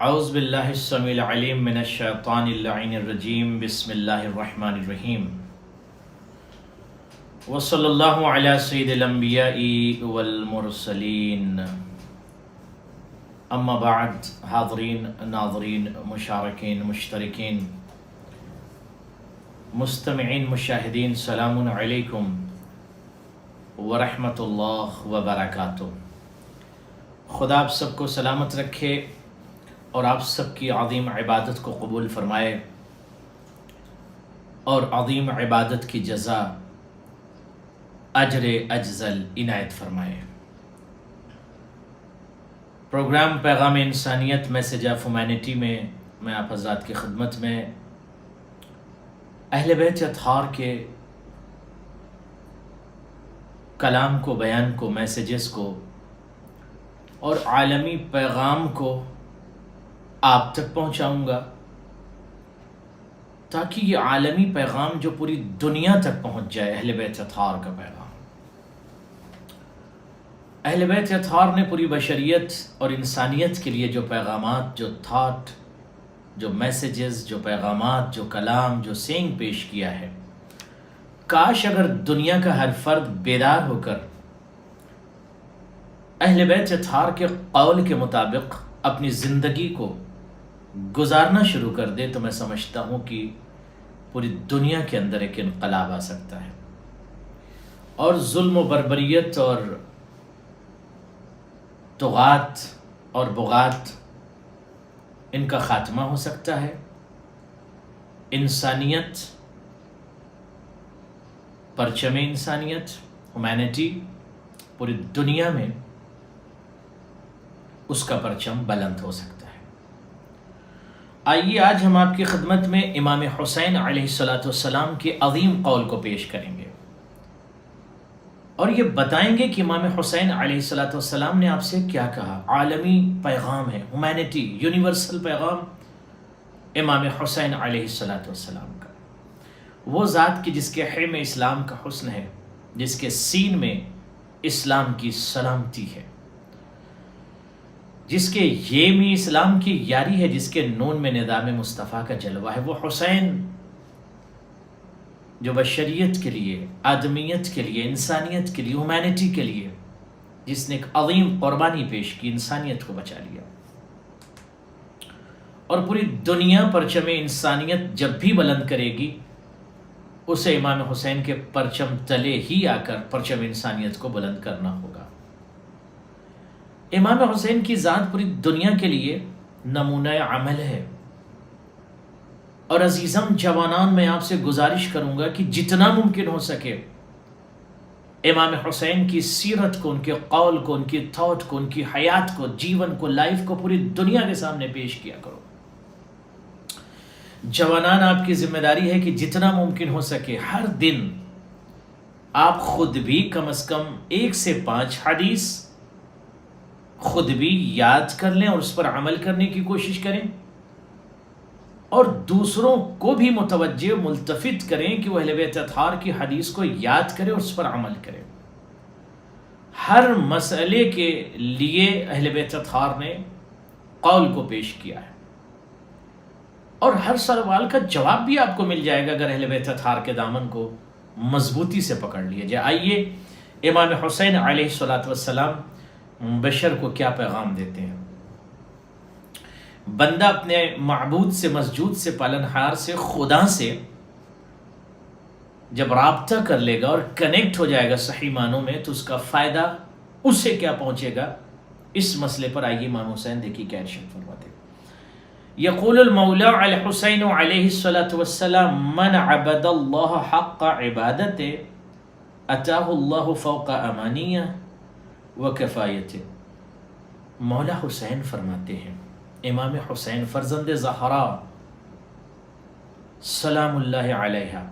اعوذ باللہ السمیع العلیم من الشیطان اللعین الرجیم بسم اللہ الرحمن الرحیم وصلی اللہ علی سید الانبیاء والمرسلین اما بعد حاضرین ناظرین مشارکین مشترکین مستمعین مشاہدین سلام علیکم ورحمۃ اللہ وبرکاتہ۔ خدا آپ سب کو سلامت رکھے اور آپ سب کی عظیم عبادت کو قبول فرمائے اور عظیم عبادت کی جزا اجر اجزل عنایت فرمائے۔ پروگرام پیغام انسانیت میسج آف ہیومینٹی میں میں آپ حضرات کی خدمت میں اہل بیت اطہار کے کلام کو، بیان کو، میسیجز کو اور عالمی پیغام کو آپ تک پہنچاؤں گا تاکہ یہ عالمی پیغام جو پوری دنیا تک پہنچ جائے، اہل بیت اطہار کا پیغام۔ اہل بیت اطہار نے پوری بشریت اور انسانیت کے لیے جو پیغامات، جو تھاٹ، جو میسیجز، جو پیغامات، جو کلام، جو سینگ پیش کیا ہے، کاش اگر دنیا کا ہر فرد بیدار ہو کر اہل بیت اطہار کے قول کے مطابق اپنی زندگی کو گزارنا شروع کر دے تو میں سمجھتا ہوں کہ پوری دنیا کے اندر ایک انقلاب آ سکتا ہے اور ظلم و بربریت اور طغات اور بغات ان کا خاتمہ ہو سکتا ہے۔ انسانیت، پرچم انسانیت، ہیومینٹی پوری دنیا میں اس کا پرچم بلند ہو سکتا ہے۔ آئیے آج ہم آپ کی خدمت میں امام حسین علیہ السلام کے عظیم قول کو پیش کریں گے اور یہ بتائیں گے کہ امام حسین علیہ السلام نے آپ سے کیا کہا۔ عالمی پیغام ہے، ہیومینٹی، یونیورسل پیغام امام حسین علیہ السلام کا، وہ ذات کی جس کے حرم اسلام کا حسن ہے، جس کے سین میں اسلام کی سلامتی ہے، جس کے یہ میں اسلام کی یاری ہے، جس کے نون میں نظام مصطفیٰ کا جلوہ ہے۔ وہ حسین جو بشریت کے لیے، آدمیت کے لیے، انسانیت کے لیے، ہیومینٹی کے لیے جس نے ایک عظیم قربانی پیش کی، انسانیت کو بچا لیا، اور پوری دنیا پرچم انسانیت جب بھی بلند کرے گی اسے امام حسین کے پرچم تلے ہی آ کر پرچم انسانیت کو بلند کرنا ہوگا۔ امام حسین کی ذات پوری دنیا کے لیے نمونہ عمل ہے، اور عزیزم جوانان میں آپ سے گزارش کروں گا کہ جتنا ممکن ہو سکے امام حسین کی سیرت کو، ان کے قول کو، ان کی تھاٹ کو، ان کی حیات کو، جیون کو، لائف کو پوری دنیا کے سامنے پیش کیا کرو۔ جوانان، آپ کی ذمہ داری ہے کہ جتنا ممکن ہو سکے ہر دن آپ خود بھی کم از کم 1 سے 5 حدیث خود بھی یاد کر لیں اور اس پر عمل کرنے کی کوشش کریں، اور دوسروں کو بھی متوجہ ملتفت کریں کہ وہ اہل بیت اطہار کی حدیث کو یاد کریں اور اس پر عمل کریں۔ ہر مسئلے کے لیے اہل بیت اطہار نے قول کو پیش کیا ہے، اور ہر سوال کا جواب بھی آپ کو مل جائے گا اگر اہل بیت اطہار کے دامن کو مضبوطی سے پکڑ لیا جائے۔ آئیے امام حسین علیہ السلام بشر کو کیا پیغام دیتے ہیں۔ بندہ اپنے معبود سے، مسجود سے، پالنہار سے، خدا سے جب رابطہ کر لے گا اور کنیکٹ ہو جائے گا صحیح معنوں میں، تو اس کا فائدہ اسے کیا پہنچے گا، اس مسئلے پر آئیے امام حسین دیکھیے کیا ارشاد فرماتے ہیں۔ یقول المولا الحسین علیہ السلام من عبد اللہ حق عبادت اتاہ اللہ فوق امانیہ وکفایت۔ مولا حسین فرماتے ہیں، امام حسین فرزند زہرا سلام اللہ علیہ،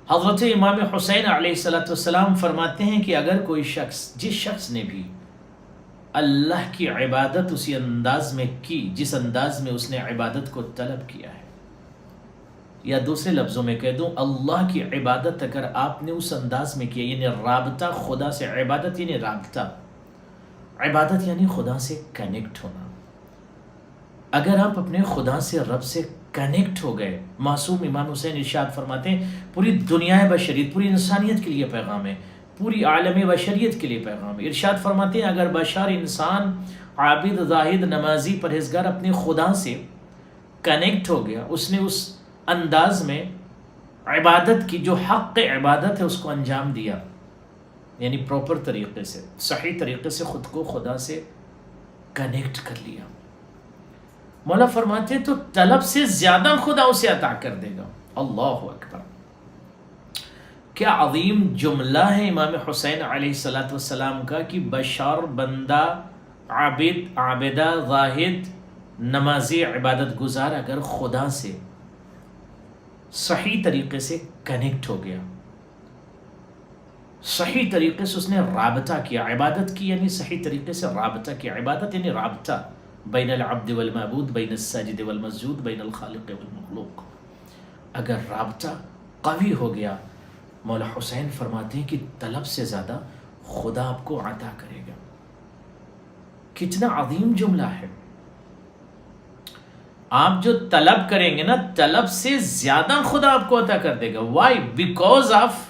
حضرت امام حسین علیہ السلام فرماتے ہیں کہ اگر کوئی شخص، جس شخص نے بھی اللہ کی عبادت اسی انداز میں کی جس انداز میں اس نے عبادت کو طلب کیا ہے، یا دوسرے لفظوں میں کہہ دوں اللہ کی عبادت اگر آپ نے اس انداز میں کیا، یعنی رابطہ خدا سے، عبادت یعنی رابطہ، عبادت یعنی خدا سے کنیکٹ ہونا. اگر آپ اپنے خدا سے، رب سے کنیکٹ ہو گئے، معصوم امام حسین ارشاد فرماتے ہیں پوری دنیا بشریت، پوری انسانیت کے لیے پیغام ہے، پوری عالم بشریت کے لیے پیغام ہے. ارشاد فرماتے ہیں اگر بشر، انسان، عابد، زاہد، نمازی، پرہیزگار اپنے خدا سے کنیکٹ ہو گیا، اس نے اس انداز میں عبادت کی جو حق عبادت ہے اس کو انجام دیا، یعنی پراپر طریقے سے، صحیح طریقے سے خود کو خدا سے کنیکٹ کر لیا، مولا فرماتے ہیں تو طلب سے زیادہ خدا اسے عطا کر دے گا. اللہ اکبر. کیا عظیم جملہ ہے امام حسین علیہ السلام کا کہ بشر، بندہ، عابد، عابدہ، زاہد، نمازی، عبادت گزار اگر خدا سے صحیح طریقے سے کنیکٹ ہو گیا، صحیح طریقے سے اس نے رابطہ کیا، عبادت کی یعنی صحیح طریقے سے رابطہ کیا. عبادت یعنی رابطہ بین العبد والمعبود، بین الساجد والمسجود، بین الخالق والمخلوق. اگر رابطہ قوی ہو گیا، مولا حسین فرماتے ہیں کہ طلب سے زیادہ خدا آپ کو عطا کرے گا. کتنا عظیم جملہ ہے. آپ جو طلب کریں گے نا، طلب سے زیادہ خدا آپ کو عطا کر دے گا. وائی؟ بیکاز آف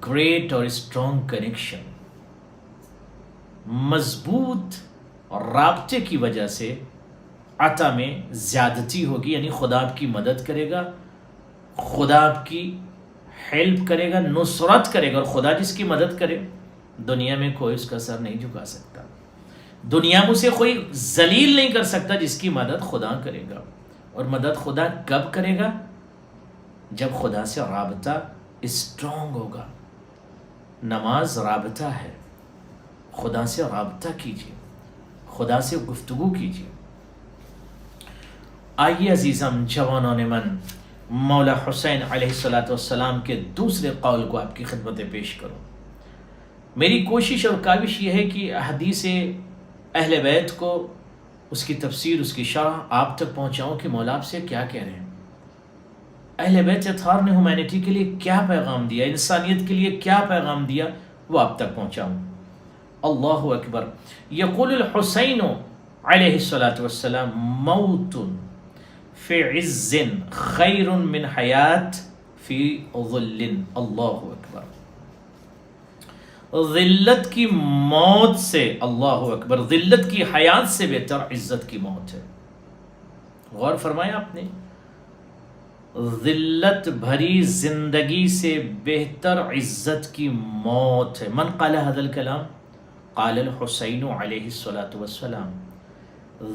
گریٹ اور اسٹرانگ کنیکشن. مضبوط رابطے کی وجہ سے عطا میں زیادتی ہوگی، یعنی خدا آپ کی مدد کرے گا، خدا آپ کی ہیلپ کرے گا، نصرت کرے گا. اور خدا جس کی مدد کرے دنیا میں کوئی اس کا سر نہیں جھکا سکتا، دنیا میں اسے کوئی ذلیل نہیں کر سکتا جس کی مدد خدا کرے گا. اور مدد خدا کب کرے گا؟ جب خدا سے رابطہ اسٹرانگ ہوگا. نماز رابطہ ہے، خدا سے رابطہ کیجیے، خدا سے گفتگو کیجیے. آئیے عزیزم، جوانوں من، مولا حسین علیہ السلام کے دوسرے قول کو آپ کی خدمت پیش کروں. میری کوشش اور کاوش یہ ہے کہ حدیث اہل بیت کو، اس کی تفسیر، اس کی شرح آپ تک پہنچاؤں کہ مولا آپ سے کیا کہہ رہے ہیں. اہل بیت اطہار نے ہیومینٹی کے لیے کیا پیغام دیا، انسانیت کے لیے کیا پیغام دیا، وہ آپ تک پہنچاؤں. اللہ اکبر. یقول الحسین علیہ السلام موت فی عز خیر من حیات فی ظل. اللہ اکبر. ذلت کی موت سے، اللہ اکبر، ذلت کی حیات سے بہتر عزت کی موت ہے. غور فرمایا آپ نے، ذلت بھری زندگی سے بہتر عزت کی موت ہے. من قال هذا الكلام؟ قال الحسین علیہ السلام.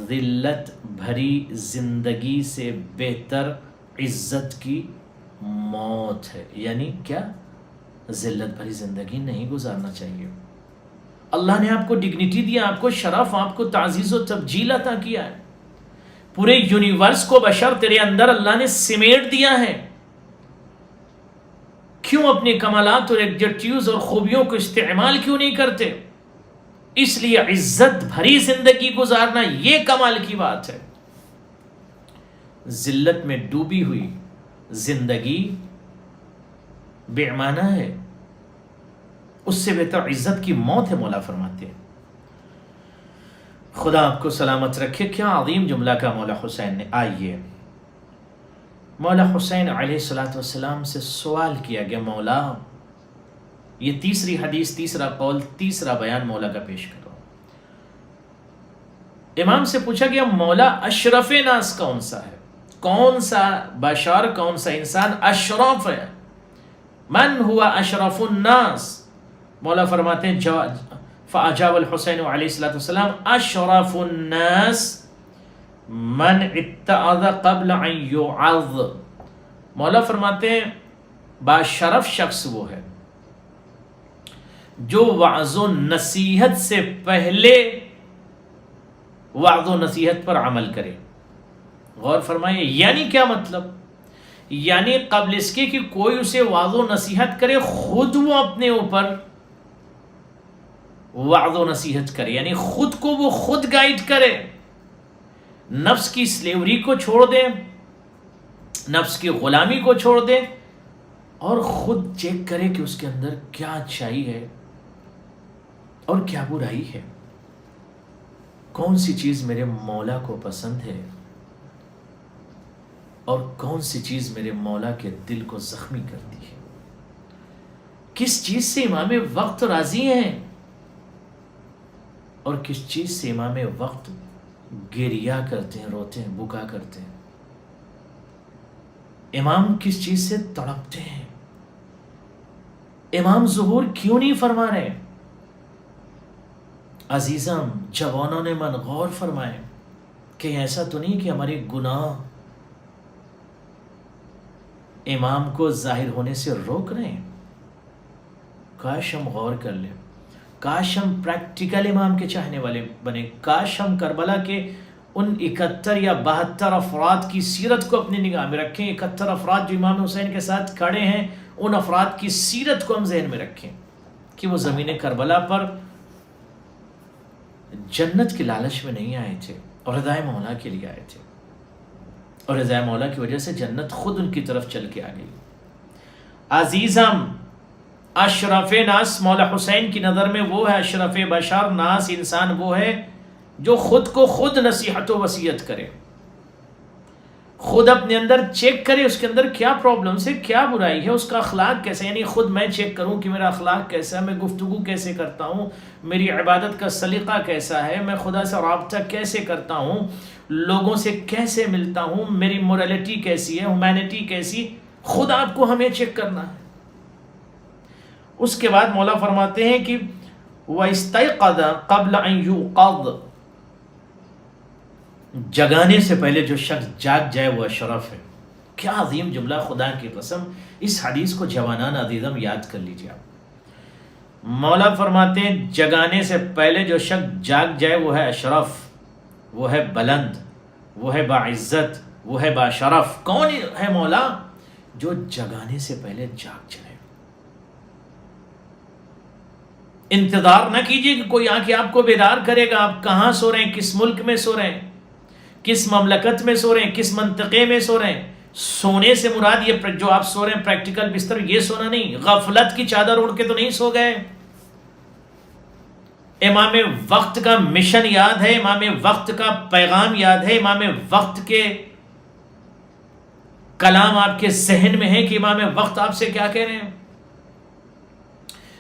ذلت بھری زندگی سے بہتر عزت کی موت ہے. یعنی کیا؟ ذلت بھری زندگی نہیں گزارنا چاہیے. اللہ نے آپ کو ڈگنیٹی دیا، آپ کو شرف، آپ کو تعزیز و تبجیل عطا کیا ہے. پورے یونیورس کو بشر تیرے اندر اللہ نے سمیٹ دیا ہے. کیوں اپنے کمالات اور ایڈجیکٹیوز اور خوبیوں کو استعمال کیوں نہیں کرتے؟ اس لیے عزت بھری زندگی گزارنا یہ کمال کی بات ہے. ذلت میں ڈوبی ہوئی زندگی بے معنی ہے، اس سے بہتر عزت کی موت ہے. مولا فرماتے ہیں. خدا آپ کو سلامت رکھے. کیا عظیم جملہ کا مولا حسین نے. آئیے، مولا حسین علیہ السلام سے سوال کیا گیا، مولا، یہ تیسری حدیث، تیسرا قول، تیسرا بیان مولا کا پیش کرو. امام سے پوچھا گیا، مولا اشرف ناس کون سا ہے؟ کون سا بشر، کون سا انسان اشرف ہے؟ من ہوا اشرف الناس؟ مولا فرماتے ہیں فاجاب الحسین علیہ السلام اشرف الناس من اتعظ قبل ان یعظ. مولا فرماتے ہیں باشرف شخص وہ ہے جو وعظ و نصیحت سے پہلے وعظ و نصیحت پر عمل کرے. غور فرمائیے، یعنی کیا مطلب؟ یعنی قبل اس کے کہ کوئی اسے وعظ و نصیحت کرے، خود وہ اپنے اوپر وعظ و نصیحت کرے، یعنی خود کو وہ خود گائیڈ کرے، نفس کی سلیوری کو چھوڑ دے، نفس کی غلامی کو چھوڑ دے، اور خود چیک کرے کہ اس کے اندر کیا اچھائی ہے، اور کیا برائی ہے؟ کون سی چیز میرے مولا کو پسند ہے اور کون سی چیز میرے مولا کے دل کو زخمی کرتی ہے؟ کس چیز سے امام وقت راضی ہیں اور کس چیز سے امام وقت گریا کرتے ہیں، روتے ہیں، بکا کرتے ہیں؟ امام کس چیز سے تڑپتے ہیں؟ امام ظہور کیوں نہیں فرما رہے؟ عزیزم، جوانوں نے من غور فرمائے کہ ایسا تو نہیں کہ ہمارے گناہ امام کو ظاہر ہونے سے روک رہے ہیں؟ کاش ہم غور کر لیں، کاش ہم پریکٹیکل امام کے چاہنے والے بنے، کاش ہم کربلا کے ان 71 یا 72 افراد کی سیرت کو اپنی نگاہ میں رکھیں۔ 71 افراد جو امام حسین کے ساتھ کھڑے ہیں، ان افراد کی سیرت کو ہم ذہن میں رکھیں کہ وہ زمین کربلا پر جنت کے لالچ میں نہیں آئے تھے اور رضائے مولا کے لیے آئے تھے، اور رضائے مولا کی وجہ سے جنت خود ان کی طرف چل کے آ گئی۔ عزیزم، اشرف ناس مولا حسین کی نظر میں وہ ہے، اشرف بشر ناس انسان وہ ہے جو خود کو خود نصیحت و وصیت کرے، خود اپنے اندر چیک کرے اس کے اندر کیا پرابلمس ہے، کیا برائی ہے، اس کا اخلاق کیسا ہے، یعنی خود میں چیک کروں کہ میرا اخلاق کیسا ہے، میں گفتگو کیسے کرتا ہوں، میری عبادت کا سلیقہ کیسا ہے، میں خدا سے رابطہ کیسے کرتا ہوں، لوگوں سے کیسے ملتا ہوں، میری مورالٹی کیسی ہے، ہیومینٹی کیسی، خود آپ کو ہمیں چیک کرنا ہے۔ اس کے بعد مولا فرماتے ہیں کہ وَإِسْتَيْقَظَ قَبْلَ أَن يُوقَظَ، جگانے سے پہلے جو شخص جاگ جائے وہ اشرف ہے۔ کیا عظیم جملہ، خدا کی قسم، اس حدیث کو جوانان عزیزم یاد کر لیجیے آپ۔ مولا فرماتے ہیں جگانے سے پہلے جو شخص جاگ جائے وہ ہے اشرف، وہ ہے بلند، وہ ہے باعزت، وہ ہے باشرف۔ کون ہے مولا؟ جو جگانے سے پہلے جاگ جائے۔ انتظار نہ کیجیے کہ کوئی آ کے آپ کو بیدار کرے گا۔ آپ کہاں سو رہے ہیں، کس ملک میں سو رہے ہیں، کس مملکت میں سو رہے ہیں، کس منطقے میں سو رہے ہیں۔ سونے سے مراد یہ جو آپ سو رہے ہیں پریکٹیکل بستر، یہ سونا نہیں، غفلت کی چادر اوڑھ کے تو نہیں سو گئے۔ امام وقت کا مشن یاد ہے، امام وقت کا پیغام یاد ہے، امام وقت کے کلام آپ کے ذہن میں ہے کہ امام وقت آپ سے کیا کہہ رہے ہیں۔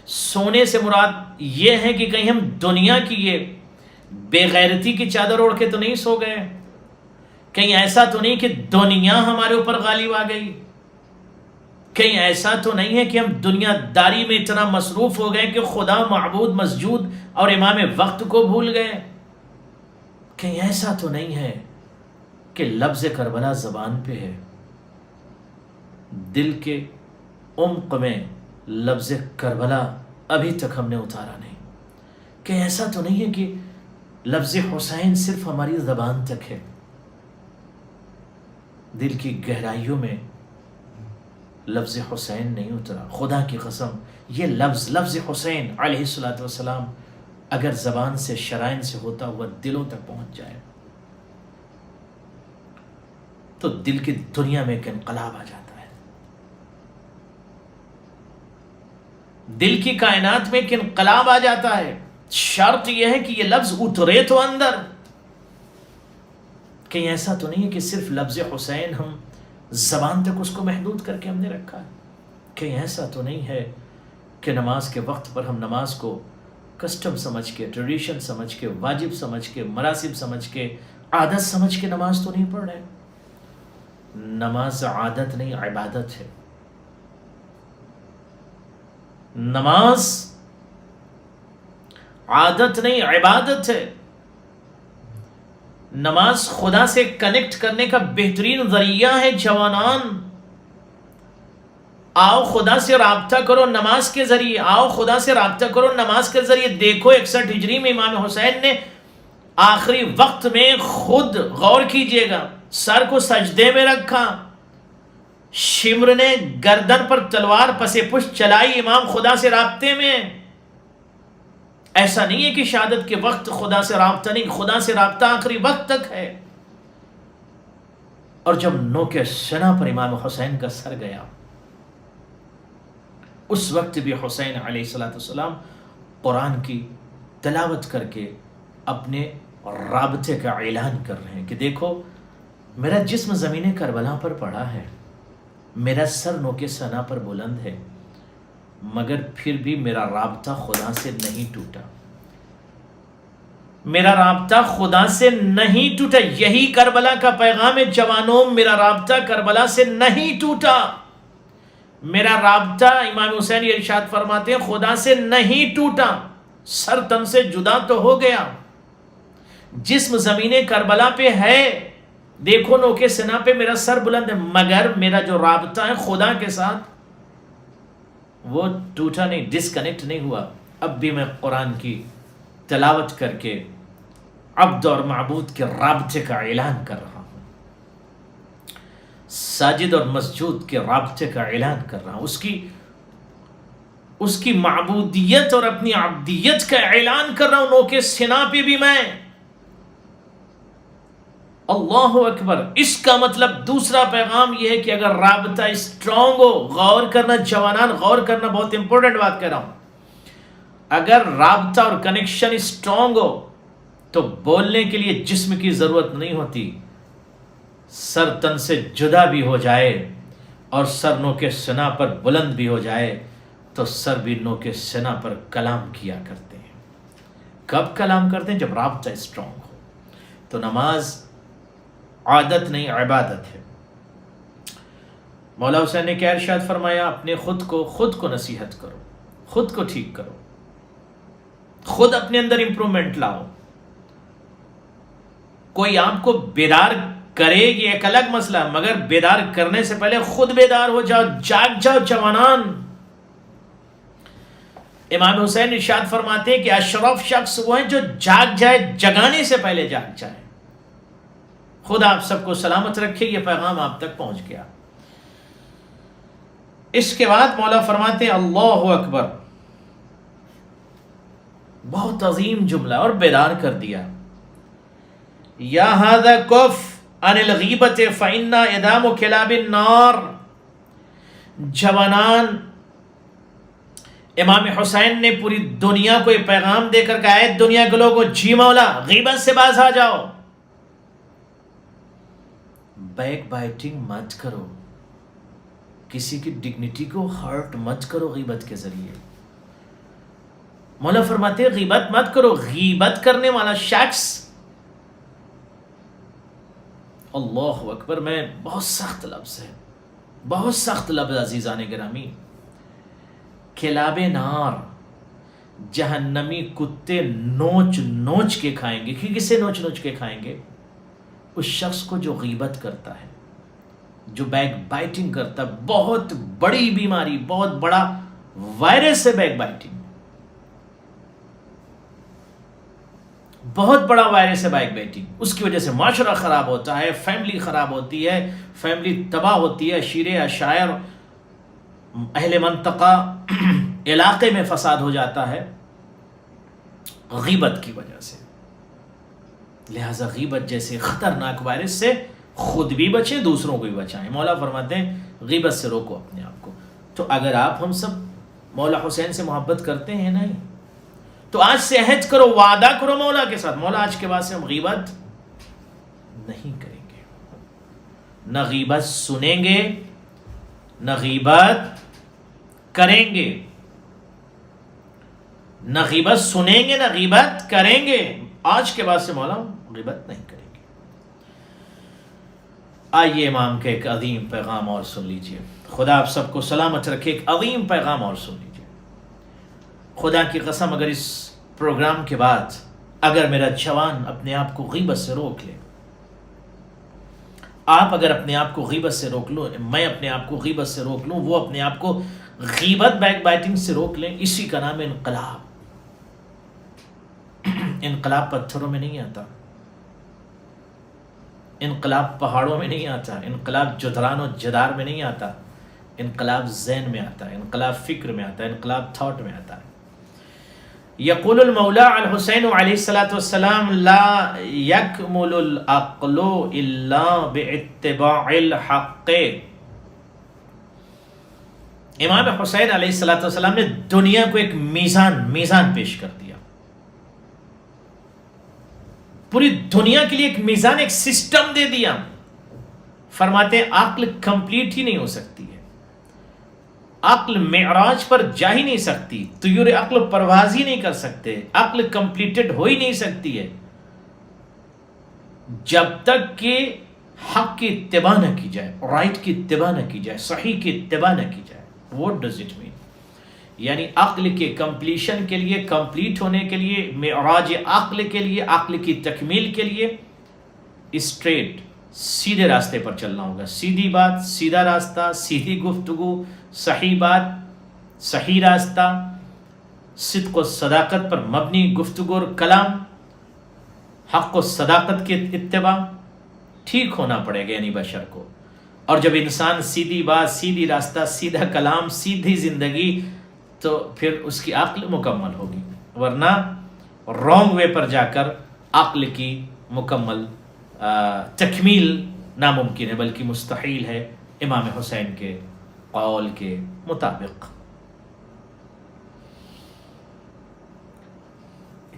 سونے سے مراد یہ ہے کہ کہیں ہم دنیا کی یہ بے غیرتی کی چادر اوڑھ کے تو نہیں سو گئے، کہیں ایسا تو نہیں کہ دنیا ہمارے اوپر غالب آ گئی، کہیں ایسا تو نہیں ہے کہ ہم دنیا داری میں اتنا مصروف ہو گئے کہ خدا معبود مسجود اور امام وقت کو بھول گئے، کہیں ایسا تو نہیں ہے کہ لفظ کربلا زبان پہ ہے، دل کے عمق میں لفظ کربلا ابھی تک ہم نے اتارا نہیں، کہ ایسا تو نہیں ہے کہ لفظ حسین صرف ہماری زبان تک ہے، دل کی گہرائیوں میں لفظ حسین نہیں اترا۔ خدا کی قسم یہ لفظ حسین علیہ الصلوۃ والسلام اگر زبان سے شرائن سے ہوتا ہوا دلوں تک پہنچ جائے تو دل کی دنیا میں ایک انقلاب آ جاتا ہے، دل کی کائنات میں ایک انقلاب آ جاتا ہے۔ شرط یہ ہے کہ یہ لفظ اترے تو اندر، کہیں ایسا تو نہیں ہے کہ صرف لفظ حسین ہم زبان تک اس کو محدود کر کے ہم نے رکھا ہے، کہیں ایسا تو نہیں ہے کہ نماز کے وقت پر ہم نماز کو کسٹم سمجھ کے، ٹریڈیشن سمجھ کے، واجب سمجھ کے، مراسم سمجھ کے، عادت سمجھ کے نماز تو نہیں پڑھ رہے۔ نماز عادت نہیں، عبادت ہے۔ نماز عادت نہیں، عبادت ہے۔ نماز خدا سے کنیکٹ کرنے کا بہترین ذریعہ ہے۔ جوانان آؤ خدا سے رابطہ کرو نماز کے ذریعے، آؤ خدا سے رابطہ کرو نماز کے ذریعے۔ دیکھو 61 ہجری میں امام حسین نے آخری وقت میں خود غور کیجئے گا سر کو سجدے میں رکھا، شمر نے گردن پر تلوار پس پشت چلائی، امام خدا سے رابطے میں۔ ایسا نہیں ہے کہ شہادت کے وقت خدا سے رابطہ نہیں، خدا سے رابطہ آخری وقت تک ہے۔ اور جب نوک سنا پر امام حسین کا سر گیا، اس وقت بھی حسین علیہ السلام قرآن کی تلاوت کر کے اپنے رابطے کا اعلان کر رہے ہیں کہ دیکھو میرا جسم زمین کربلا پر پڑا ہے، میرا سر نوک ثنا پر بلند ہے، مگر پھر بھی میرا رابطہ خدا سے نہیں ٹوٹا، میرا رابطہ خدا سے نہیں ٹوٹا۔ یہی کربلا کا پیغام ہے جوانوں، میرا رابطہ کربلا سے نہیں ٹوٹا، میرا رابطہ، امام حسین ارشاد فرماتے ہیں، خدا سے نہیں ٹوٹا، سر تن سے جدا تو ہو گیا، جسم زمین کربلا پہ ہے، دیکھو نوکے سنا پہ میرا سر بلند ہے، مگر میرا جو رابطہ ہے خدا کے ساتھ وہ ٹوٹا نہیں، ڈسکنیکٹ نہیں ہوا۔ اب بھی میں قرآن کی تلاوت کر کے عبد اور معبود کے رابطے کا اعلان کر رہا ہوں، ساجد اور مسجود کے رابطے کا اعلان کر رہا ہوں، اس کی معبودیت اور اپنی عبدیت کا اعلان کر رہا ہوں، نوکے سنا پہ بھی میں۔ اللہ اکبر۔ اس کا مطلب دوسرا پیغام یہ ہے کہ اگر رابطہ اسٹرانگ ہو، غور کرنا جوانان، غور کرنا، بہت امپورٹنٹ بات کہہ رہا ہوں، اگر رابطہ اور کنیکشن اسٹرانگ ہو تو بولنے کے لیے جسم کی ضرورت نہیں ہوتی، سر تن سے جدا بھی ہو جائے اور سر نوک سنا پر بلند بھی ہو جائے تو سر بھی نوک سنا پر کلام کیا کرتے ہیں۔ کب کلام کرتے ہیں؟ جب رابطہ اسٹرانگ ہو۔ تو نماز عادت نہیں، عبادت ہے۔ مولا حسین نے کیا ارشاد فرمایا؟ اپنے خود کو نصیحت کرو، خود کو ٹھیک کرو، خود اپنے اندر امپرومنٹ لاؤ۔ کوئی آپ کو بیدار کرے یہ ایک الگ مسئلہ، مگر بیدار کرنے سے پہلے خود بیدار ہو جاؤ، جاگ جاؤ جوانان۔ امام حسین ارشاد فرماتے ہیں کہ اشرف شخص وہ ہیں جو جاگ جائے، جگانے سے پہلے جاگ جائے۔ خدا آپ سب کو سلامت رکھے، یہ پیغام آپ تک پہنچ گیا۔ اس کے بعد مولا فرماتے ہیں اللہ اکبر، بہت عظیم جملہ اور بیدار کر دیا۔ یا ھذا کف عن الغیبت فإن ادام کلاب النار۔ جوانان، امام حسین نے پوری دنیا کو یہ پیغام دے کر کہا ہے دنیا کے لوگوں، جی مولا غیبت سے باز آ جاؤ، بیک بائٹنگ مت کرو، کسی کی ڈگنیٹی کو ہرٹ مت کرو غیبت کے ذریعے۔ مولا فرماتے ہیں غیبت مت کرو۔ غیبت کرنے والا شخص، اللہ اکبر، میں بہت سخت لفظ ہے، بہت سخت لفظ عزیزان گرامی، کلاب نار، جہنمی کتے نوچ نوچ کے کھائیں گے۔ کسے نوچ نوچ کے کھائیں گے؟ اس شخص کو جو غیبت کرتا ہے، جو بیک بائٹنگ کرتا ہے۔ بہت بڑی بیماری، بہت بڑا وائرس ہے بیک بائٹنگ، بہت بڑا وائرس ہے بیک بائٹنگ۔ اس کی وجہ سے معاشرہ خراب ہوتا ہے، فیملی خراب ہوتی ہے، فیملی تباہ ہوتی ہے، عشیرے عشائر اہل منطقہ علاقے میں فساد ہو جاتا ہے غیبت کی وجہ سے۔ لہذا غیبت جیسے خطرناک وائرس سے خود بھی بچیں، دوسروں کو بھی بچائیں۔ مولا فرماتے ہیں غیبت سے روکو اپنے آپ کو۔ تو اگر آپ ہم سب مولا حسین سے محبت کرتے ہیں نہیں تو آج سے عہد کرو، وعدہ کرو مولا کے ساتھ، مولا آج کے بعد سے ہم غیبت نہیں کریں گے، نہ غیبت سنیں گے، نہ غیبت کریں گے، نہ غیبت سنیں گے، نہ غیبت کریں گے۔ آج کے بعد سے مولا غیبت نہیں کریں گے۔ آئیے امام کے ایک عظیم پیغام اور سن لیجئے۔ خدا آپ سب کو سلامت رکھے۔ ایک عظیم پیغام اور سن لیجئے۔ خدا کی قسم، اگر اس پروگرام کے بعد اگر میرا جوان اپنے آپ کو غیبت سے روک لے، آپ اگر اپنے آپ کو غیبت سے روک لو، میں اپنے آپ کو غیبت سے روک لوں، وہ اپنے آپ کو غیبت بیک بائٹنگ سے روک لیں، اسی کا نام ہے انقلاب۔ انقلاب پتھروں میں نہیں آتا، انقلاب پہاڑوں میں نہیں آتا، انقلاب جدران و جدار میں نہیں آتا، انقلاب ذہن میں آتا ہے، انقلاب فکر میں آتا ہے، انقلاب تھاٹ میں آتا ہے۔ یقول المولا الحسین علیہ الصلوۃ والسلام لا یکمل العقل الا باتباع الحق۔ امام حسین علیہ الصلوۃ والسلام نے دنیا کو ایک میزان پیش کر دیا۔ پوری دنیا کے لیے ایک میزان، ایک سسٹم دے دیا. فرماتے ہیں عقل کمپلیٹ ہی نہیں ہو سکتی ہے، عقل معراج پر جا ہی نہیں سکتی، طیور عقل پرواز ہی نہیں کر سکتے، عقل کمپلیٹڈ ہو ہی نہیں سکتی ہے جب تک کہ حق کی اتباع نہ کی جائے، رائٹ کی اتباع نہ کی جائے، صحیح کی اتباع نہ کی جائے. What does it mean؟ یعنی عقل کے کمپلیشن کے لیے، کمپلیٹ ہونے کے لیے، معراج عقل کے لیے، عقل کی تکمیل کے لیے اسٹریٹ سیدھے راستے پر چلنا ہوگا. سیدھی بات، سیدھا راستہ، سیدھی گفتگو، صحیح بات، صحیح راستہ، صدق و صداقت پر مبنی گفتگو اور کلام، حق و صداقت کی اتباع. ٹھیک ہونا پڑے گا یعنی بشر کو. اور جب انسان سیدھی بات، سیدھی راستہ، سیدھا کلام، سیدھی زندگی، تو پھر اس کی عقل مکمل ہوگی. ورنہ رانگ وے پر جا کر عقل کی مکمل تکمیل ناممکن ہے، بلکہ مستحیل ہے امام حسین کے قول کے مطابق.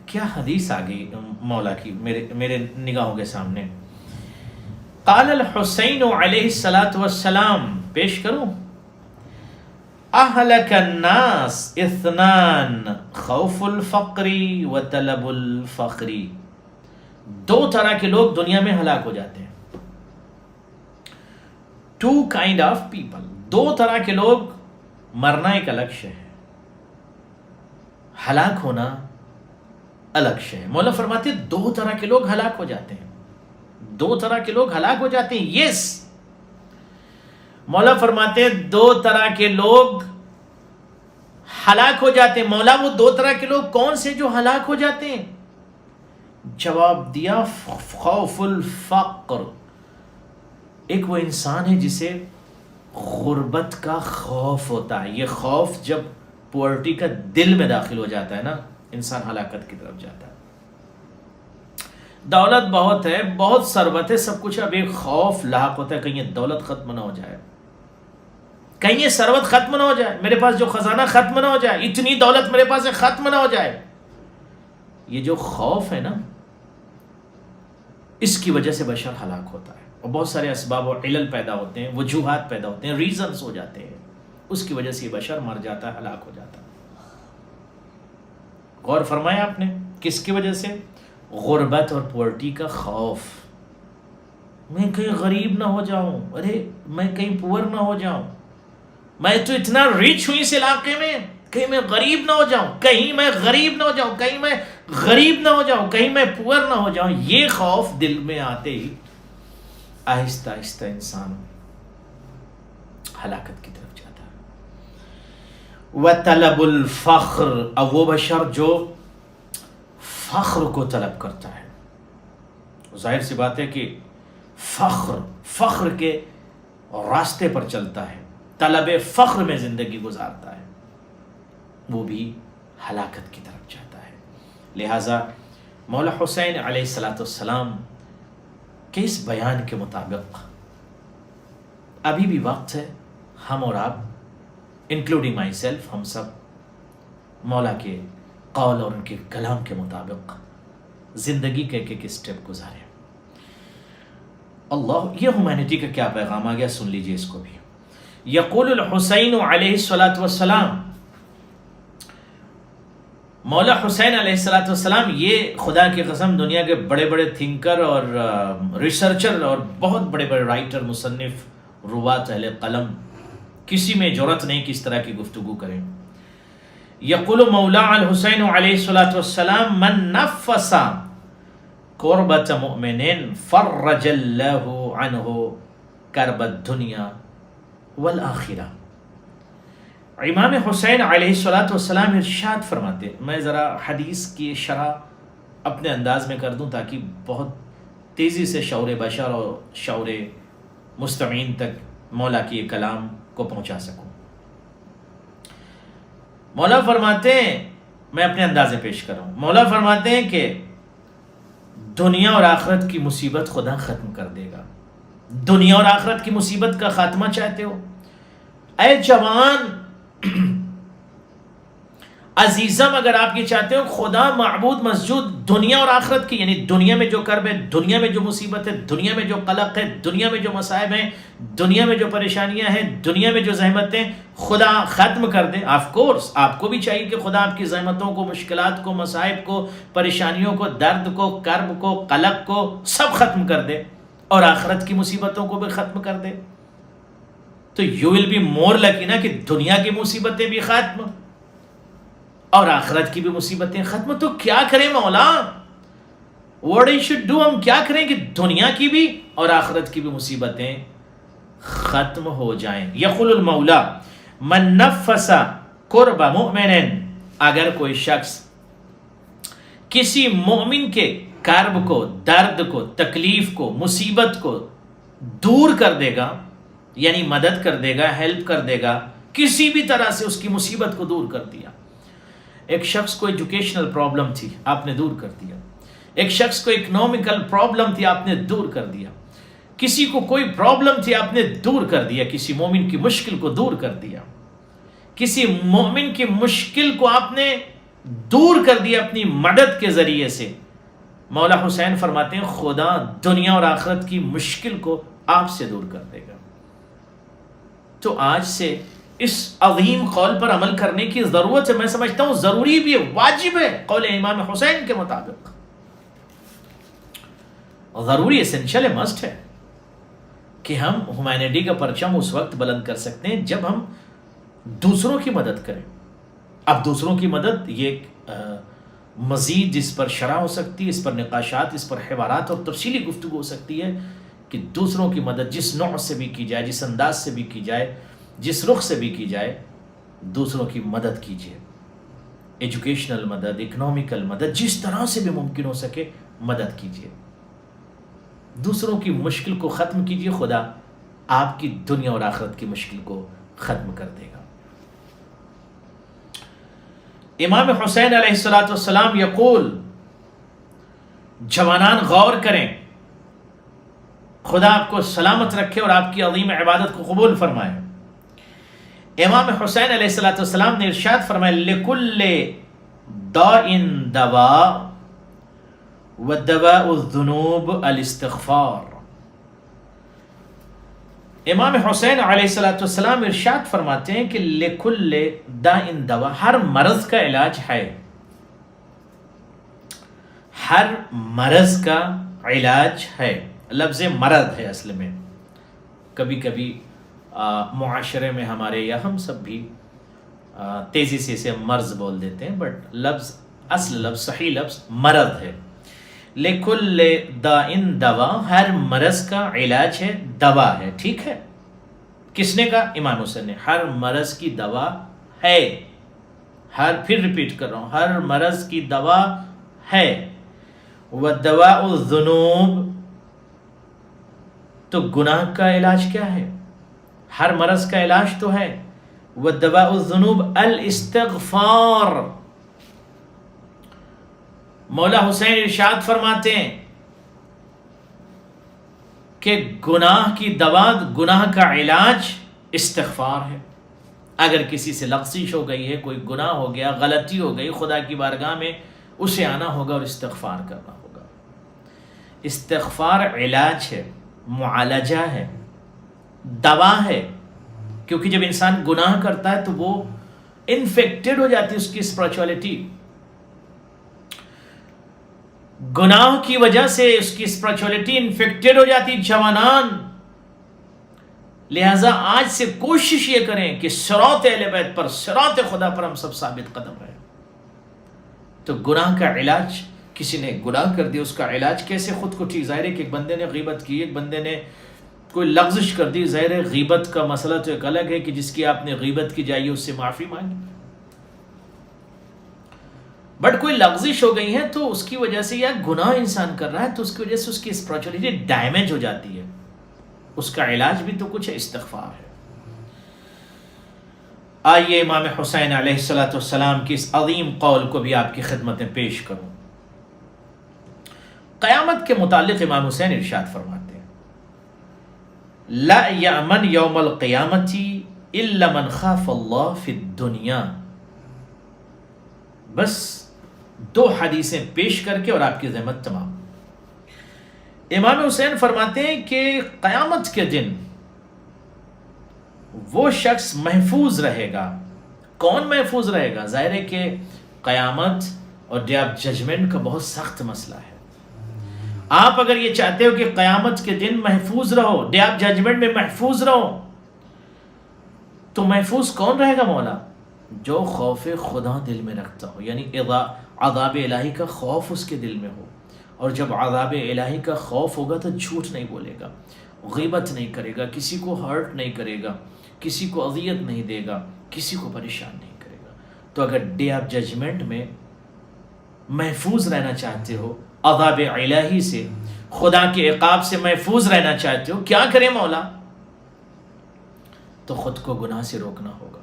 کیا حدیث آ گئی مولا کی میرے نگاہوں کے سامنے. قال الحسین علیہ الصلاۃ والسلام، پیش کروں، اہلک الناس اثنان، خوف الفقر و طلب الفقر. دو طرح کے لوگ دنیا میں ہلاک ہو جاتے ہیں. ٹو کائنڈ آف پیپل، دو طرح کے لوگ. مرنا ایک الگ شے ہے، ہلاک ہونا الگ شے ہے. مولا فرماتے ہیں دو طرح کے لوگ ہلاک ہو جاتے ہیں، دو طرح کے لوگ ہلاک ہو جاتے ہیں. یس، مولا فرماتے ہیں دو طرح کے لوگ ہلاک ہو جاتے ہیں. مولا وہ دو طرح کے لوگ کون سے جو ہلاک ہو جاتے ہیں؟ جواب دیا خوف الفقر. ایک وہ انسان ہے جسے غربت کا خوف ہوتا ہے. یہ خوف جب پورٹی کا دل میں داخل ہو جاتا ہے نا، انسان ہلاکت کی طرف جاتا ہے. دولت بہت ہے، بہت ثروت ہے، سب کچھ، اب ایک خوف لاحق ہوتا ہے کہیں یہ دولت ختم نہ ہو جائے، کہیں یہ ثروت ختم نہ ہو جائے، میرے پاس جو خزانہ ختم نہ ہو جائے، اتنی دولت میرے پاس ہے ختم نہ ہو جائے. یہ جو خوف ہے نا، اس کی وجہ سے بشر ہلاک ہوتا ہے. اور بہت سارے اسباب و علل پیدا ہوتے ہیں، وجوہات پیدا ہوتے ہیں، ریزنز ہو جاتے ہیں، اس کی وجہ سے یہ بشر مر جاتا ہے، ہلاک ہو جاتا ہے. غور فرمایا آپ نے، کس کی وجہ سے؟ غربت اور پورٹی کا خوف. میں کہیں غریب نہ ہو جاؤں، ارے میں کہیں پور نہ ہو جاؤں، میں تو اتنا ریچ ہوں اس علاقے میں، کہیں میں غریب نہ ہو جاؤں، کہیں میں غریب نہ ہو جاؤں، کہیں میں غریب نہ ہو جاؤں، کہیں میں پور نہ ہو جاؤں. یہ خوف دل میں آتے ہی آہستہ آہستہ انسان ہلاکت کی طرف جاتا ہے. وَطَلَبُ الْفَخْرِ، اب وہ بشر جو فخر کو طلب کرتا ہے. ظاہر سی بات ہے کہ فخر کے راستے پر چلتا ہے، طلب فخر میں زندگی گزارتا ہے، وہ بھی ہلاکت کی طرف جاتا ہے. لہٰذا مولا حسین علیہ الصلاۃ والسلام کے اس بیان کے مطابق ابھی بھی وقت ہے، ہم اور آپ انکلوڈنگ مائی سیلف، ہم سب مولا کے قول اور ان کے کلام کے مطابق زندگی کے ایک ایک اسٹیپ گزاریں. اللہ، یہ ہیومینٹی کا کیا پیغام آ گیا، سن لیجئے اس کو بھی. یقول الحسین علیہ الصلاۃ والسلام، مولا حسین علیہ الصلاۃ والسلام، یہ خدا کی قسم دنیا کے بڑے بڑے تھنکر اور ریسرچر اور بہت بڑے بڑے رائٹر، مصنف، روات، اہل قلم، کسی میں جرأت نہیں کہ اس طرح کی گفتگو کریں. یقول مولا الحسین علیہ الصلاۃ والسلام، من نفس کربۃ مؤمن فرج اللہ عنہ کرب الدنیا والآخرہ. امام حسین علیہ الصلاۃ والسلام ارشاد فرماتے، میں ذرا حدیث کی شرح اپنے انداز میں کر دوں تاکہ بہت تیزی سے شعور بشر اور شعور مستمعین تک مولا کی یہ کلام کو پہنچا سکوں. مولا فرماتے ہیں، میں اپنے اندازے پیش کر رہا ہوں، مولا فرماتے ہیں کہ دنیا اور آخرت کی مصیبت خدا ختم کر دے گا. دنیا اور آخرت کی مصیبت کا خاتمہ چاہتے ہو؟ اے جوان، عزیزم اگر آپ یہ چاہتے ہو خدا معبود مسجود دنیا اور آخرت کی، یعنی دنیا میں جو کرب ہے، دنیا میں جو مصیبت ہے، دنیا میں جو قلق ہے، دنیا میں جو مصائب ہیں، دنیا میں جو پریشانیاں ہیں، دنیا میں جو زحمتیں، خدا ختم کر دے. آف کورس آپ کو بھی چاہیے کہ خدا آپ کی زحمتوں کو، مشکلات کو، مصائب کو، پریشانیوں کو، درد کو، کرب کو، قلق کو سب ختم کر دے اور آخرت کی مصیبتوں کو بھی ختم کر دے. تو یو ول بی مور لکی نا کہ دنیا کی مصیبتیں بھی ختم اور آخرت کی بھی مصیبتیں ختم. تو کیا کریں مولا؟ What I should do? ہم کیا کریں کہ دنیا کی بھی اور آخرت کی بھی مصیبتیں ختم ہو جائیں. یقول المولا من نفس کرب مؤمن، اگر کوئی شخص کسی مومن کے کرب کو، درد کو، تکلیف کو، مصیبت کو دور کر دے گا، یعنی مدد کر دے گا، ہیلپ کر دے گا، کسی بھی طرح سے اس کی مصیبت کو دور کر دیا. ایک شخص کو ایجوکیشنل پرابلم تھی، آپ نے دور کر دیا. ایک شخص کو اکنومیکل پرابلم تھی، آپ نے دور کر دیا. کسی کو کوئی پرابلم تھی، آپ نے دور کر دیا. کسی مومن کی مشکل کو دور کر دیا. کسی مومن کی مشکل کو آپ نے دور کر دیا اپنی مدد کے ذریعے سے. مولا حسین فرماتے ہیں خدا دنیا اور آخرت کی مشکل کو آپ سے دور کر دے گا. تو آج سے اس عظیم قول پر عمل کرنے کی ضرورت ہے. میں سمجھتا ہوں ضروری بھی ہے، واجب ہے. قول امام حسین کے مطابق ضروری، اسینشل ہے، مسٹ ہے کہ ہم ہیومینٹی کا پرچم اس وقت بلند کر سکتے ہیں جب ہم دوسروں کی مدد کریں. اب دوسروں کی مدد یہ مزید اس پر شرح ہو سکتی ہے، اس پر نقاشات، اس پر حوارات اور تفصیلی گفتگو ہو سکتی ہے کہ دوسروں کی مدد جس نوع سے بھی کی جائے، جس انداز سے بھی کی جائے، جس رخ سے بھی کی جائے، دوسروں کی مدد کیجیے. ایجوکیشنل مدد، اکنومیکل مدد، جس طرح سے بھی ممکن ہو سکے مدد کیجیے. دوسروں کی مشکل کو ختم کیجیے، خدا آپ کی دنیا اور آخرت کی مشکل کو ختم کر دے گا. امام حسین علیہ السلام یقول، جوانان غور کریں، خدا آپ کو سلامت رکھے اور آپ کی عظیم عبادت کو قبول فرمائے. امام حسین علیہ السلام نے ارشاد فرمایا لکل داء دواء ودواء الذنوب الاستغفار. امام حسین علیہ السلام ارشاد فرماتے ہیں کہ لکل داء دواء، ہر مرض کا علاج ہے. ہر مرض کا علاج ہے. لفظ مرض ہے اصل میں. کبھی کبھی معاشرے میں ہمارے یا ہم سب بھی تیزی سے اسے مرض بول دیتے ہیں، بٹ اصل لفظ، صحیح لفظ مرض ہے. لکل داء دوا، ہر مرض کا علاج ہے، دوا ہے. ٹھیک ہے، کس نے کہا؟ امام حسین نے. ہر مرض کی دوا ہے. پھر ریپیٹ کر رہا ہوں، ہر مرض کی دوا ہے. ودواء الذنوب، تو گناہ کا علاج کیا ہے؟ ہر مرض کا علاج تو ہے. ودواء الذنوب الاستغفار. مولا حسین ارشاد فرماتے ہیں کہ گناہ کی دوا، گناہ کا علاج استغفار ہے. اگر کسی سے لغزش ہو گئی ہے، کوئی گناہ ہو گیا، غلطی ہو گئی، خدا کی بارگاہ میں اسے آنا ہوگا اور استغفار کرنا ہوگا. استغفار علاج ہے، معالجہ ہے، دوا ہے. کیونکہ جب انسان گناہ کرتا ہے تو وہ انفیکٹڈ ہو جاتی ہے اس کی اسپرچولیٹی. گناہ کی وجہ سے اس کی اسپرچولیٹی انفیکٹڈ ہو جاتی. جوانان لہٰذا آج سے کوشش یہ کریں کہ صراط اہل بیت پر، صراط خدا پر ہم سب ثابت قدم رہیں. تو گناہ کا علاج، کسی نے گناہ کر دیا، اس کا علاج کیسے؟ خود کو ٹھیک. ظاہر ہے کہ ایک بندے نے غیبت کی، ایک بندے نے کوئی لغزش کر دی، ظاہر ہے غیبت کا مسئلہ تو ایک الگ ہے کہ جس کی آپ نے غیبت کی جائیے اس سے معافی مانگی. بٹ کوئی لغزش ہو گئی ہے تو اس کی وجہ سے، یا گناہ انسان کر رہا ہے تو اس کی وجہ سے اس کی اسپرچولیٹی ڈیمیج ہو جاتی ہے. اس کا علاج بھی تو کچھ استغفار ہے. آئیے امام حسین علیہ السلام کی اس عظیم قول کو بھی آپ کی خدمت میں پیش کروں. قیامت کے متعلق امام حسین ارشاد فرماتے ہیں لا یأمن یوم القیامت الا من خاف اللہ فی الدنیا. بس 2 حدیثیں پیش کر کے اور آپ کی زحمت تمام۔ امام حسین فرماتے ہیں کہ قیامت کے دن وہ شخص محفوظ رہے گا۔ کون محفوظ رہے گا؟ ظاہر ہے کہ قیامت اور ڈے آف ججمنٹ کا بہت سخت مسئلہ ہے۔ آپ اگر یہ چاہتے ہو کہ قیامت کے دن محفوظ رہو، ڈے آف ججمنٹ میں محفوظ رہو، تو محفوظ کون رہے گا مولا؟ جو خوف خدا دل میں رکھتا ہو، یعنی عذاب الہی کا خوف اس کے دل میں ہو۔ اور جب عذاب الہی کا خوف ہوگا تو جھوٹ نہیں بولے گا، غیبت نہیں کرے گا، کسی کو ہرٹ نہیں کرے گا، کسی کو اذیت نہیں دے گا، کسی کو پریشان نہیں کرے گا۔ تو اگر ڈے آف ججمنٹ میں محفوظ رہنا چاہتے ہو عذاب الہی سے، خدا کے عقاب سے محفوظ رہنا چاہتے ہو، کیا کرے مولا؟ تو خود کو گناہ سے روکنا ہوگا۔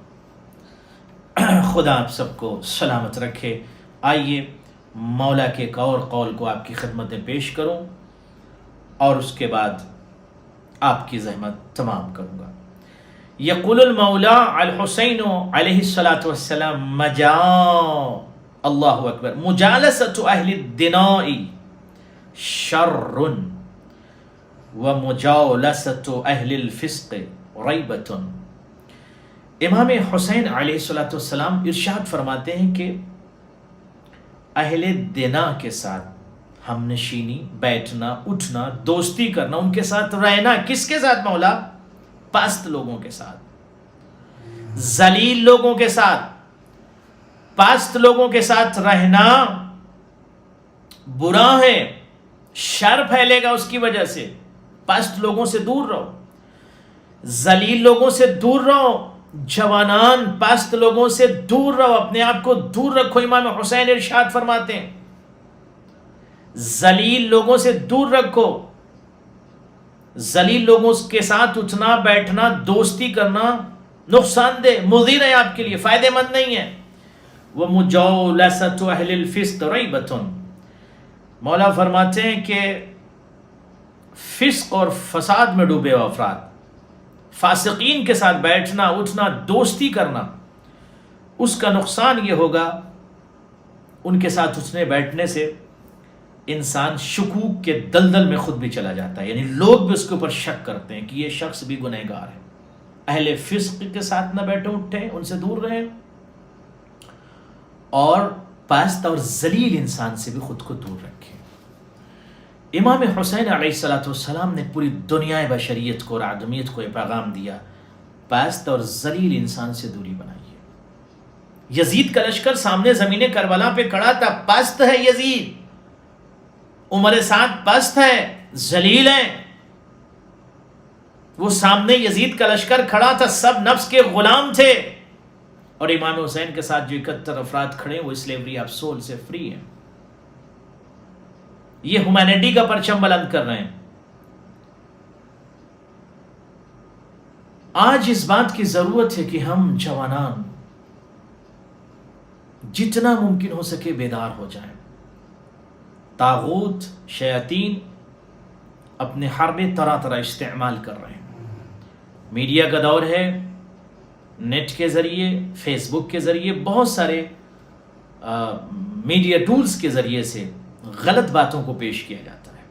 خدا آپ سب کو سلامت رکھے۔ آئیے مولا کے ایک اور قول کو آپ کی خدمت میں پیش کروں اور اس کے بعد آپ کی زحمت تمام کروں گا۔ یقول المولا الحسین علیہ الصلاۃ والسلام اللہ اکبر مجالست اہل الدناء شر ومجالست اہل الفسق ریبۃ۔ امام حسین علیہ الصلاۃ والسلام ارشاد فرماتے ہیں کہ اہل دنا کے ساتھ ہم نشینی، بیٹھنا، اٹھنا، دوستی کرنا، ان کے ساتھ رہنا، کس کے ساتھ مولا؟ پست لوگوں کے ساتھ، ذلیل لوگوں کے ساتھ، پست لوگوں کے ساتھ رہنا برا ہے، شر پھیلے گا اس کی وجہ سے۔ پست لوگوں سے دور رہو، ذلیل لوگوں سے دور رہو، جوانان پست لوگوں سے دور رہو، اپنے آپ کو دور رکھو۔ امام حسین ارشاد فرماتے ہیں ذلیل لوگوں سے دور رکھو، ذلیل لوگوں کے ساتھ اٹھنا بیٹھنا دوستی کرنا نقصان دہ، مضر ہے آپ کے لیے، فائدہ مند نہیں ہے۔ وَمُجَاوْلَسَةُ أَهْلِ الْفِسْقِ رَيْبَةٌ، مولا فرماتے ہیں کہ فسق اور فساد میں ڈوبے ہوئے افراد، فاسقین کے ساتھ بیٹھنا اٹھنا دوستی کرنا، اس کا نقصان یہ ہوگا، ان کے ساتھ اٹھنے بیٹھنے سے انسان شکوک کے دلدل میں خود بھی چلا جاتا ہے، یعنی لوگ بھی اس کے اوپر شک کرتے ہیں کہ یہ شخص بھی گنہگار ہے۔ اہل فسق کے ساتھ نہ بیٹھیں اٹھیں، ان سے دور رہیں، اور پست اور ذلیل انسان سے بھی خود کو دور رکھیں۔ امام حسین علیہ الصلاۃ والسلام نے پوری دنیا بشریت کو اور آدمیت کو یہ پیغام دیا، پست اور ذلیل انسان سے دوری بنائیے۔ یزید کا لشکر سامنے زمین کربلا پہ کھڑا تھا، پست ہے یزید، عمر سعد پست ہے، ذلیل ہیں، وہ سامنے یزید کا لشکر کھڑا تھا، سب نفس کے غلام تھے، اور امام حسین کے ساتھ جو 71 افراد کھڑے وہ سلیوری آف سول سے فری ہیں، یہ ہیومینٹی کا پرچم بلند کر رہے ہیں۔ آج اس بات کی ضرورت ہے کہ ہم جوانان جتنا ممکن ہو سکے بیدار ہو جائیں۔ طاغوت شیاطین اپنے حرب طرح طرح استعمال کر رہے ہیں، میڈیا کا دور ہے، نیٹ کے ذریعے، فیس بک کے ذریعے، بہت سارے میڈیا ٹولز کے ذریعے سے غلط باتوں کو پیش کیا جاتا ہے،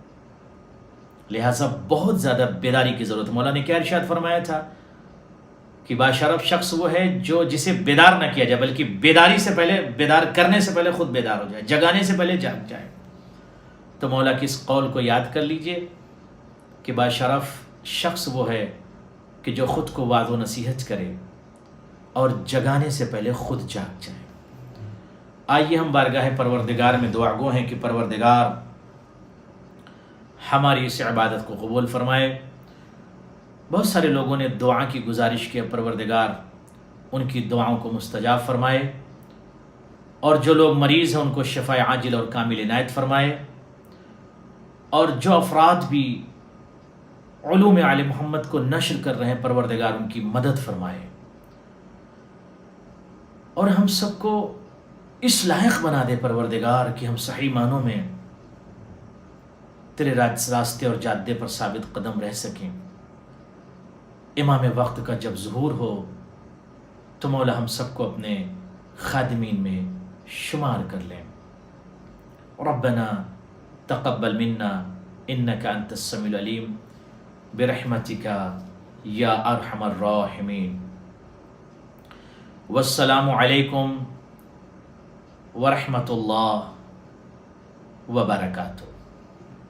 لہٰذا بہت زیادہ بیداری کی ضرورت ہے۔ مولا نے کیا ارشاد فرمایا تھا کہ باشرف شخص وہ ہے جو جسے بیدار نہ کیا جائے، بلکہ بیداری سے پہلے، بیدار کرنے سے پہلے خود بیدار ہو جائے، جگانے سے پہلے جاگ جائے۔ تو مولا کی اس قول کو یاد کر لیجئے کہ باشرف شخص وہ ہے کہ جو خود کو وعظ و نصیحت کرے اور جگانے سے پہلے خود جاگ جائے۔ آئیے ہم بارگاہ پروردگار میں دعا گو ہیں کہ پروردگار ہماری اس عبادت کو قبول فرمائے۔ بہت سارے لوگوں نے دعا کی گزارش کی، پروردگار ان کی دعاؤں کو مستجاب فرمائے، اور جو لوگ مریض ہیں ان کو شفاء عاجل اور کامل عنایت فرمائے، اور جو افراد بھی علوم آل محمد کو نشر کر رہے ہیں پروردگار ان کی مدد فرمائے، اور ہم سب کو اس لائق بنا دے پروردگار کہ ہم صحیح معنوں میں تیرے راستے اور جادے پر ثابت قدم رہ سکیں۔ امام وقت کا جب ظہور ہو تو مولا ہم سب کو اپنے خادمین میں شمار کر لیں. ربنا تقبل منا انك انت السميع العليم برحمتك یا ارحم الراحمین. والسلام علیکم ورحمۃ اللہ وبرکاتہ.